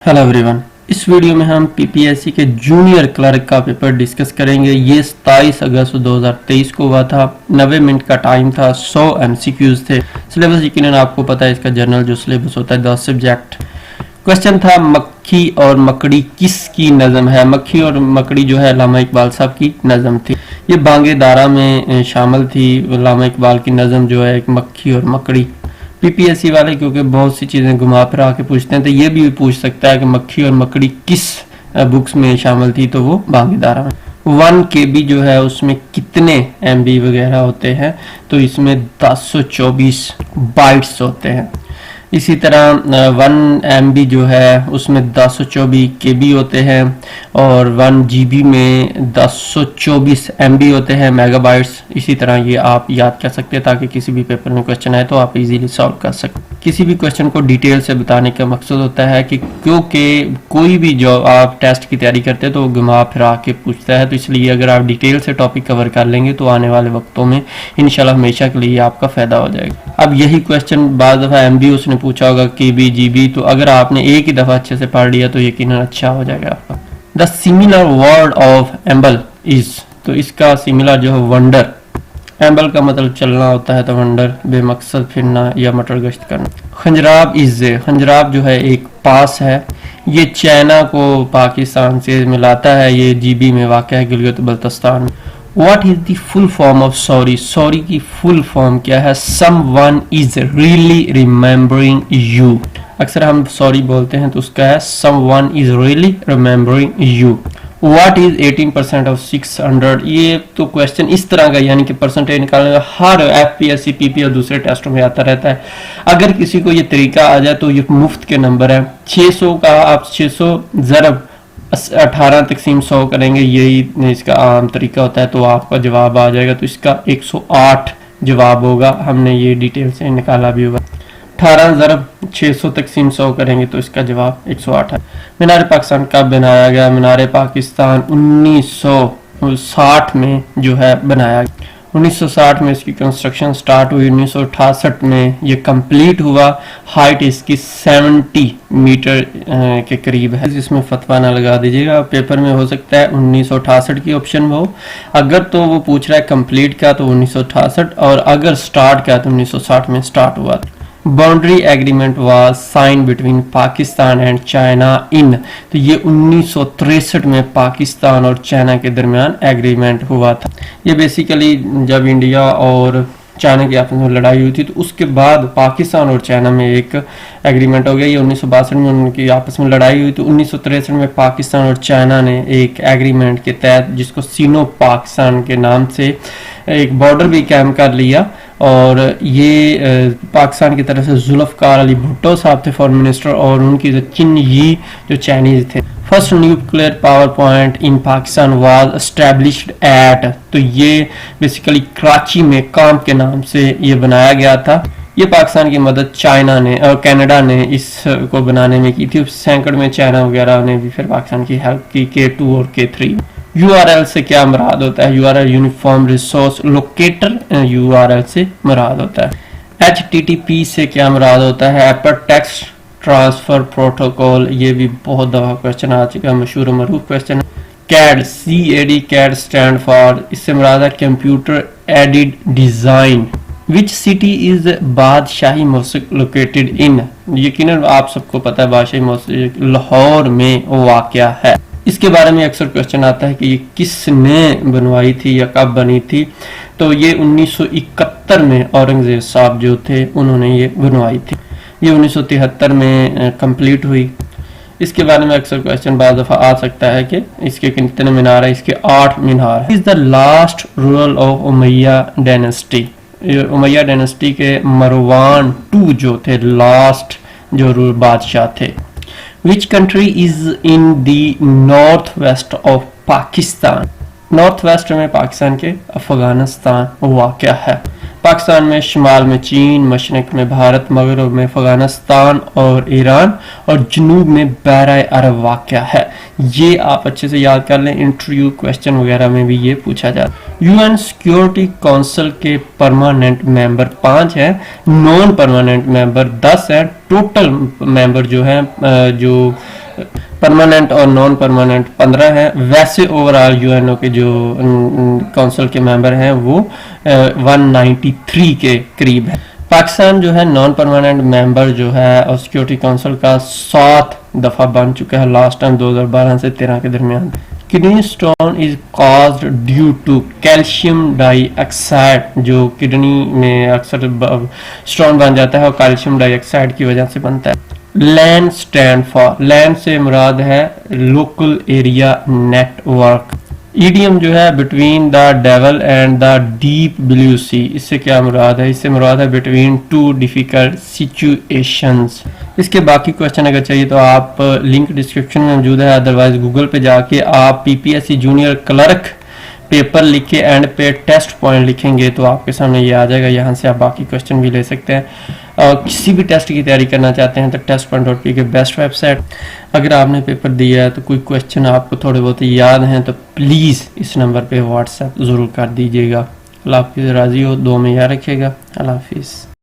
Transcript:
Hello everyone, इस video में हम पीपीएससी के जूनियर क्लर्क का पेपर डिस्कस करेंगे। ये 27 अगस्त 2023 को हुआ था। 90 मिनट का टाइम था, 100 एमसीक्यूज थे। सिलेबस यकीनन आपको पता है, इसका जनरल जो सिलेबस होता है 10 सब्जेक्ट। क्वेश्चन था मक्खी और मकड़ी किसकी नज़म है। मक्खी और मकड़ी जो है अल्लामा इकबाल साहब की नज़म थी। ये बांगे दारा में शामिल थी। अल्लामा इकबाल की नज़म जो है एक मक्खी और मकड़ी। पीपीएससी वाले क्योंकि बहुत सी चीज़ें घुमा फिरा के पूछते हैं, तो ये भी पूछ सकता है कि मक्खी और मकड़ी किस बुक्स में शामिल थी, तो वो बांगीदारा में। 1 KB जो है उसमें कितने MB वगैरह होते हैं, तो इसमें 1024 बाइट्स होते हैं। इसी तरह 1 MB जो है उसमें 1024 KB होते हैं और 1 GB में 1024 MB होते हैं मेगाबाइट्स। इसी तरह ये आप याद कर सकते हैं ताकि किसी भी पेपर में क्वेश्चन आए तो आप इजीली सॉल्व कर सकते। किसी भी क्वेश्चन को डिटेल से बताने का मकसद होता है कि क्योंकि कोई भी जो आप टेस्ट की तैयारी करते हैं तो वो घुमा फिरा के पूछता है, तो इसलिए अगर आप डिटेल से टॉपिक कवर कर लेंगे तो आने वाले वक्तों में इंशाल्लाह हमेशा के लिए आपका फायदा हो जाएगा। अब यही क्वेश्चन बाद दफ़ा MB उसने पूछा होगा KB GB, तो अगर आपने एक ही दफ़ा अच्छे से पढ़ लिया तो यकीनन अच्छा हो जाएगा आपका। The similar word of एम्बल is, तो इसका सिमिलर जो है वंडर। एम्बल का मतलब चलना होता है, तो वंडर बेमकसद फिरना या मटर गश्त करना। खंजराब इज, खंजराब जो है एक पास है। ये चाइना को पाकिस्तान से मिलाता है। ये GB में वाक़ है, गिलगित बल्तिस्तान में। What is the full form of sorry? Sorry की full form क्या है? Someone is really remembering you. अक्सर हम sorry बोलते हैं तो उसका है someone is really remembering you. What is 18% of 600? ये तो क्वेश्चन इस तरह का, यानी कि परसेंटेज निकालने का हर FPSC PP और दूसरे टेस्टों में आता रहता है। अगर किसी को ये तरीका आ जाए तो ये मुफ्त के नंबर है। 600 का आप 600 ज़रब 18 तकसीम 100 करेंगे, यही इसका आम तरीका होता है, तो आपका जवाब आ जाएगा। तो इसका 108 जवाब होगा। हमने ये डिटेल से निकाला भी होगा। 18 ज़रब 600 तकसीम 100 करेंगे तो इसका जवाब 108 है। मीनार पाकिस्तान कब बनाया गया? मीनार पाकिस्तान 1960 में जो है बनाया गया। 1960 में इसकी कंस्ट्रक्शन स्टार्ट हुई। 1968 में ये कंप्लीट हुआ। हाइट इसकी 70 मीटर के करीब है। इसमें फतवा ना लगा दीजिएगा, पेपर में हो सकता है 1968 की ऑप्शन हो। अगर तो वो पूछ रहा है कंप्लीट का तो 1968, और अगर स्टार्ट का तो 1960 में स्टार्ट हुआ। Boundary agreement was sign between Pakistan and China in, तो ये 1963 में पाकिस्तान और चाइना के दरमियान एग्रीमेंट हुआ था। ये बेसिकली जब इंडिया और चाइना की आपस में लड़ाई हुई थी तो उसके बाद पाकिस्तान और चाइना में एक एग्रीमेंट हो गया। ये 1962 में उनकी आपस में लड़ाई हुई तो 1963 में पाकिस्तान और चाइना ने एक एग्रीमेंट के तहत, जिसको सीनो पाकिस्तान के नाम से, एक बॉर्डर भी कायम कर लिया। और ये पाकिस्तान की तरफ से जुल्फ़िकार अली भुट्टो साहब थे फॉरेन मिनिस्टर, और उनकी जो चिन यी जो चाइनीज थे। First nuclear power point in Pakistan was established eight, तो ये बेसिकली कराची में काम के नाम से ये बनाया गया था। ये पाकिस्तान की मदद चाइना ने और कनाडा ने इसको बनाने में की थी। सैकड़ में चाइना वगैरह ने भी फिर पाकिस्तान की हेल्प की। K2 और K3। URL से क्या मुराद होता है? URL uniform resource locator URL से मुराद होता है। HTTP से क्या मुराद होता है? Hyper text transfer protocol. ये भी बहुत दफा क्वेश्चन आ चुका है, मशहूर मरूफ क्वेश्चन है। CAD CAD स्टैंड फॉर, इससे मुराद है computer aided design. Which city is Badshahi Masjid located इन, यकीनन आप सबको पता है बादशाही मस्जिद लाहौर में वाक़या है। इसके बारे में अक्सर क्वेश्चन आता है कि ये किसने बनवाई थी या कब बनी थी, तो ये 1971 में औरंगजेब साहब जो थे उन्होंने ये बनवाई थी। ये 1973 में कंप्लीट हुई। इसके बारे में अक्सर क्वेश्चन बाद दफ़ा आ सकता है कि इसके कितने मीनार है? इसके 8 मीनार है। Is the last rural of Umayya dynasty, Umayya dynasty के मरवान II जो थे लास्ट जो रूल बादशाह थे। Which country is in the north west of Pakistan? North west में पाकिस्तान के अफगानिस्तान वाक़या है। पाकिस्तान में शुमाल में चीन, मशरक़ में भारत, मगरब में अफगानिस्तान और ईरान, और जनूब में बहरा अरब वाक़या है। ये आप अच्छे से याद कर लें, इंटरव्यू क्वेश्चन वगैरह में भी ये पूछा जाता है। UN सिक्योरिटी काउंसिल के परमानेंट मेंबर 5 हैं, नॉन परमानेंट मेंबर 10 हैं, टोटल मेंबर जो हैं जो परमानेंट और नॉन परमानेंट 15 है। वैसे ओवरऑल यूएनओ के जो काउंसिल के मेंबर हैं वो 193 के करीब है। पाकिस्तान जो है नॉन परमानेंट मेंबर जो है सिक्योरिटी काउंसिल का 7 दफ़ा बन चुका है, लास्ट टाइम 2012 से 13 के दरमियान। Kidney stone is caused due to calcium dioxide, जो किडनी में अक्सर स्टोन बन जाता है और कैल्शियम डाइऑक्साइड की वजह से बनता है। लैंड स्टैंड फॉर, लैंड से मुराद है लोकल एरिया नेटवर्क। ईडीएम जो है between the devil and the deep blue sea, इससे क्या मुराद है? इससे मुराद है बिटवीन टू डिफिकल्ट सिचुएशंस। इसके बाकी क्वेश्चन अगर चाहिए तो आप लिंक डिस्क्रिप्शन में मौजूद है, अदरवाइज गूगल पे जाके आप पीपीएससी जूनियर क्लर्क पेपर लिख के एंड पे टेस्ट पॉइंट लिखेंगे तो आपके सामने ये आ जाएगा, यहाँ से आप बाकी क्वेश्चन भी ले सकते हैं। किसी भी टेस्ट की तैयारी करना चाहते हैं तो testpoint.p के बेस्ट वेबसाइट। अगर आपने पेपर दिया है तो कोई क्वेश्चन आपको थोड़े बहुत याद हैं तो प्लीज़ इस नंबर पे व्हाट्सएप ज़रूर कर दीजिएगा। अल्लाह हाफिज़, राज़ी हो, दुआ में याद रखिएगा। अल्लाह हाफिज़।